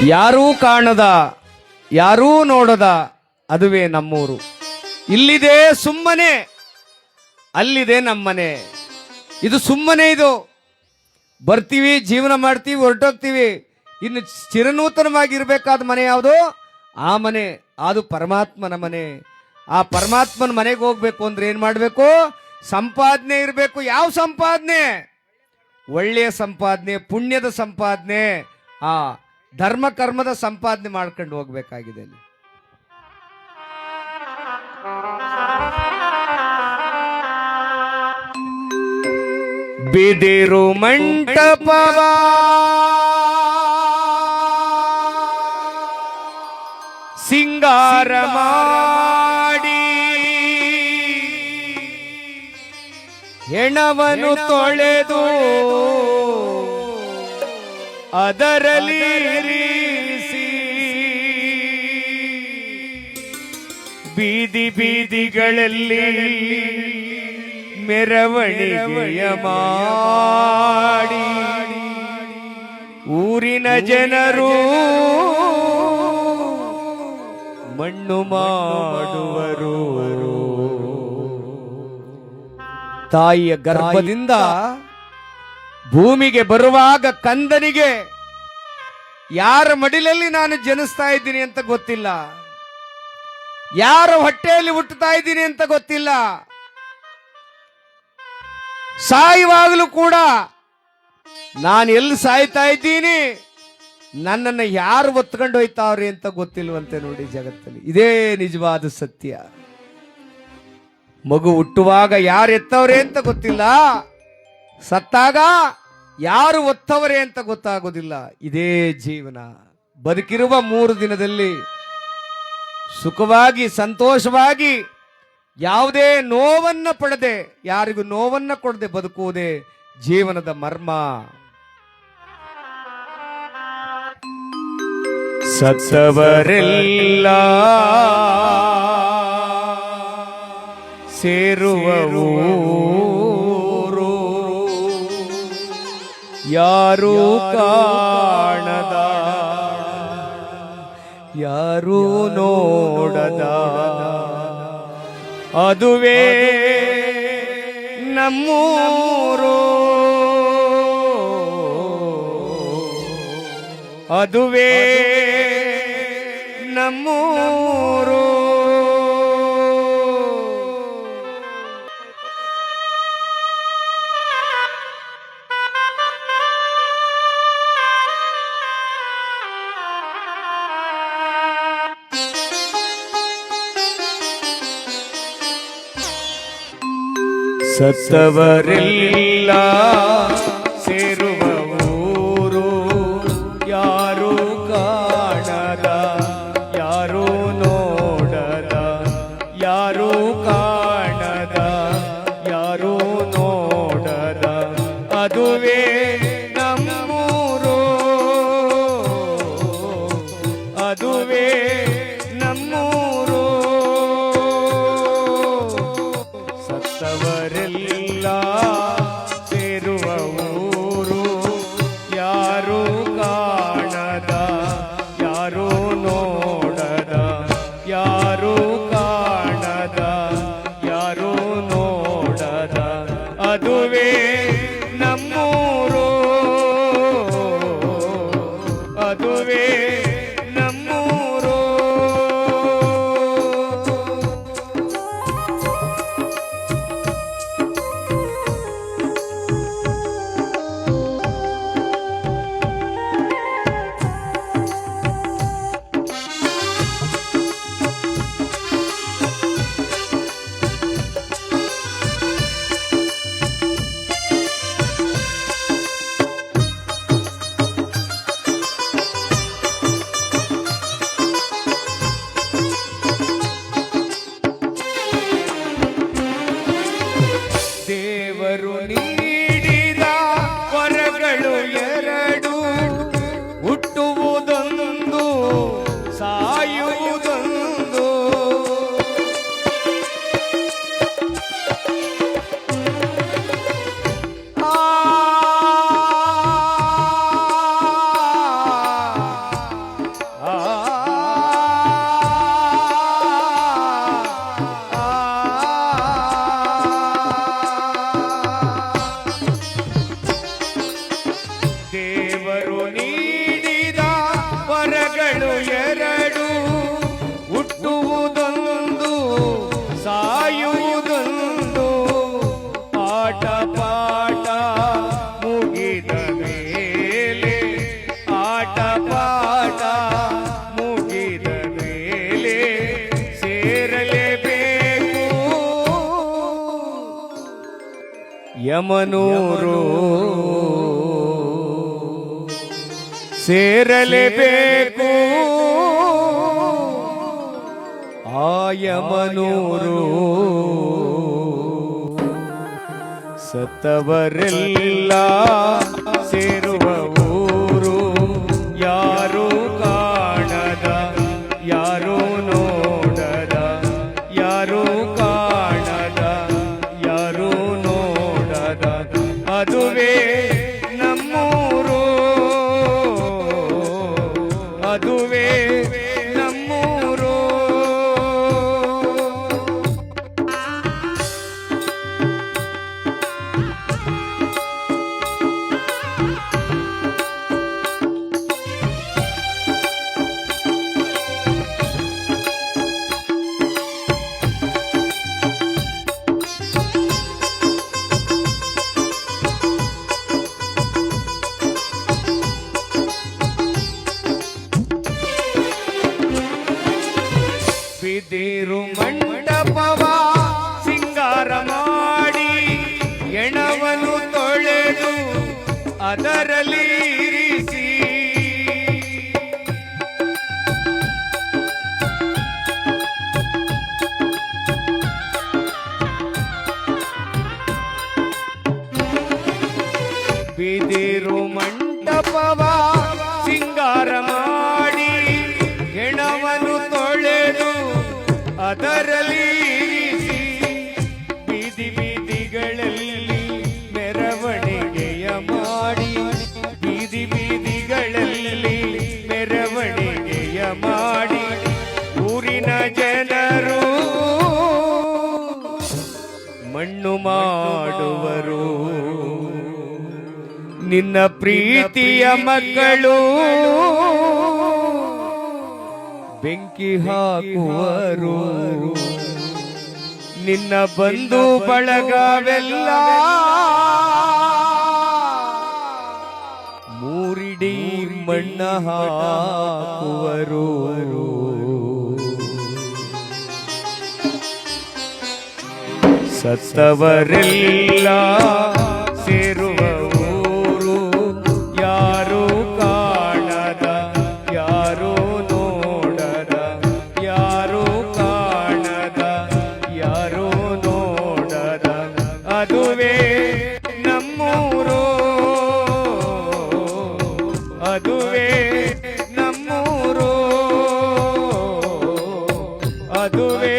ಯಾರೂ ಕಾಣದ ಯಾರೂ ನೋಡದ ಅದುವೇ ನಮ್ಮೂರು. ಇಲ್ಲಿದೆ ಸುಮ್ಮನೆ, ಅಲ್ಲಿದೆ ನಮ್ಮನೆ. ಇದು ಸುಮ್ಮನೆ, ಇದು ಬರ್ತೀವಿ, ಜೀವನ ಮಾಡ್ತೀವಿ, ಹೊರಟೋಗ್ತೀವಿ. ಇನ್ನು ಚಿರನೂತನವಾಗಿರ್ಬೇಕಾದ ಮನೆ ಯಾವುದು? ಆ ಮನೆ, ಅದು ಪರಮಾತ್ಮನ ಮನೆ. ಆ ಪರಮಾತ್ಮನ ಮನೆಗೆ ಹೋಗ್ಬೇಕು ಅಂದ್ರೆ ಏನ್ ಮಾಡ್ಬೇಕು? ಸಂಪಾದನೆ ಇರಬೇಕು. ಯಾವ ಸಂಪಾದನೆ? ಒಳ್ಳೆಯ ಸಂಪಾದನೆ, ಪುಣ್ಯದ ಸಂಪಾದನೆ, ಆ ಧರ್ಮ ಕರ್ಮದ ಸಂಪಾದನೆ ಮಾಡ್ಕೊಂಡು ಹೋಗ್ಬೇಕಾಗಿದೆ. ಬಿದಿರು ಮಂಟಪವ ಸಿಂಗಾರ ಮಾಡಿ ಹೆಣವನ್ನು ತೊಳೆದು ಅದರಲ್ಲಿ ಇರಿಸಿ ಬೀದಿ ಬೀದಿಗಳಲ್ಲಿ ಮೆರವಣಿಗೆಯ ಮಾಡಿ ಊರಿನ ಜನರು ಮಣ್ಣು ಮಾಡುವರು. ತಾಯಿಯ ಗರ್ಭದಿಂದ ಭೂಮಿಗೆ ಬರುವಾಗ ಕಂದನಿಗೆ ಯಾರ ಮಡಿಲಲ್ಲಿ ನಾನು ಜನಿಸ್ತಾ ಇದ್ದೀನಿ ಅಂತ ಗೊತ್ತಿಲ್ಲ, ಯಾರ ಹೊಟ್ಟೆಯಲ್ಲಿ ಹುಟ್ಟುತ್ತಾ ಇದ್ದೀನಿ ಅಂತ ಗೊತ್ತಿಲ್ಲ. ಸಾಯುವಾಗಲೂ ಕೂಡ ನಾನು ಎಲ್ಲಿ ಸಾಯ್ತಾ ಇದ್ದೀನಿ, ನನ್ನನ್ನು ಯಾರು ಒತ್ಕೊಂಡು ಹೋಯ್ತಾವ್ರಿ ಅಂತ ಗೊತ್ತಿಲ್ವಂತೆ. ನೋಡಿ, ಜಗತ್ತಲ್ಲಿ ಇದೇ ನಿಜವಾದ ಸತ್ಯ. ಮಗು ಹುಟ್ಟುವಾಗ ಯಾರು ಎತ್ತವ್ರೆ ಅಂತ ಗೊತ್ತಿಲ್ಲ, ಸತ್ತಾಗ ಯಾರು ಒತ್ತವರೇ ಅಂತ ಗೊತ್ತಾಗೋದಿಲ್ಲ. ಇದೇ ಜೀವನ. ಬದುಕಿರುವ 3 ದಿನದಲ್ಲಿ ಸುಖವಾಗಿ ಸಂತೋಷವಾಗಿ ಯಾವುದೇ ನೋವನ್ನ ಪಡೆದೆ, ಯಾರಿಗೂ ನೋವನ್ನ ಕೊಡದೆ ಬದುಕುವುದೇ ಜೀವನದ ಮರ್ಮ. ಸತ್ತವರೆಲ್ಲ ಸೇರುವ ಊರು ಯಾರೂ ಕಾಣದ ಯಾರೂ ನೋಡದ ಅದುವೇ ನಮ್ಮೂರು, ಅದುವೇ ನಮ್ಮೂರು. ಸತ್ತವರೆಲ್ಲ ಸೇರುವ ಊರು ಯಾರೂ ಕಾಣದ ಯಾರೂ ನೋಡದ ಯಾರೂ ಕಾಣದ ಯಾರೂ ನೋಡದ ಅದುವೇ ನಮ್ಮೂರು, ಅದುವೇ ನಮ್ಮೂರು. ಸತ್ತವರೆಲ್ಲ ಸೇರುವ ಊರು ಯಾರೂ ಕಾಣದ ಯಾರೂ ನೋಡದ ಯಾರೂ ಕಾಣದ ಯಾರೂ ನೋಡದ ಅದುವೇ ನಮ್ಮೂರು, ಅದುವೇ ನಮ್ಮೂರು. ಯಮನೂರು ಸೇರಲೇಬೇಕು ಆ ಯಮನೂರು ಸತ್ತವರೆಲ್ಲ ಸೇರುವ ಊರು ಯಾರು ಕಾಣದ ಯಾರು ನೋಡದ ಯಾರು ಕಾಣದ ಯಾರು ನೋಡದ ಅದುವೇ ನಮ್ಮೂರು ಅದುವೇ ನಮ್ಮೂರು ಬಿದಿರು ಮಂಟಪವ ಸಿಂಗಾರ ಮಾಡಿ ಎಣವನ್ನು ತೊಳೆದು ಅದರಲ್ಲಿ ಇರಿಸಿ ಬಿದಿರು ಮಂಟಪವ ಸಿಂಗಾರ ಮಾಡಿ ಎಣವನ್ನು ತೊಳೆದು ಅದರಲ್ಲಿ ಇರಿಸಿ ಬೀದಿ ಬೀದಿಗಳಲ್ಲಿ ಮೆರವಣಿಗೆಯ ಮಾಡಿ ಬೀದಿ ಬೀದಿಗಳಲ್ಲಿ ಮೆರವಣಿಗೆಯ ಮಾಡಿ ಊರಿನ ಜನರು ಮಣ್ಣು ಮಾಡುವರು ನಿನ್ನ ಪ್ರೀತಿಯ ಮಕ್ಕಳು ಬೆಂಕಿ ಹಾಕುವರು ನಿನ್ನ ಬಂಧು ಬಳಗವೆಲ್ಲ ಮೂರಿಡಿ ಮಣ್ಣ ಹಾಕುವರು ಸತ್ತವರೆಲ್ಲ ಸೇರುವ ಊರು ಯಾರು ಕಾಣದ ಯಾರು ನೋಡದ ಯಾರು ಕಾಣದ ಯಾರು ನೋಡದ ಅದುವೇ ನಮ್ಮೂರು ಅದುವೇ ನಮ್ಮೂರು ಅದುವೇ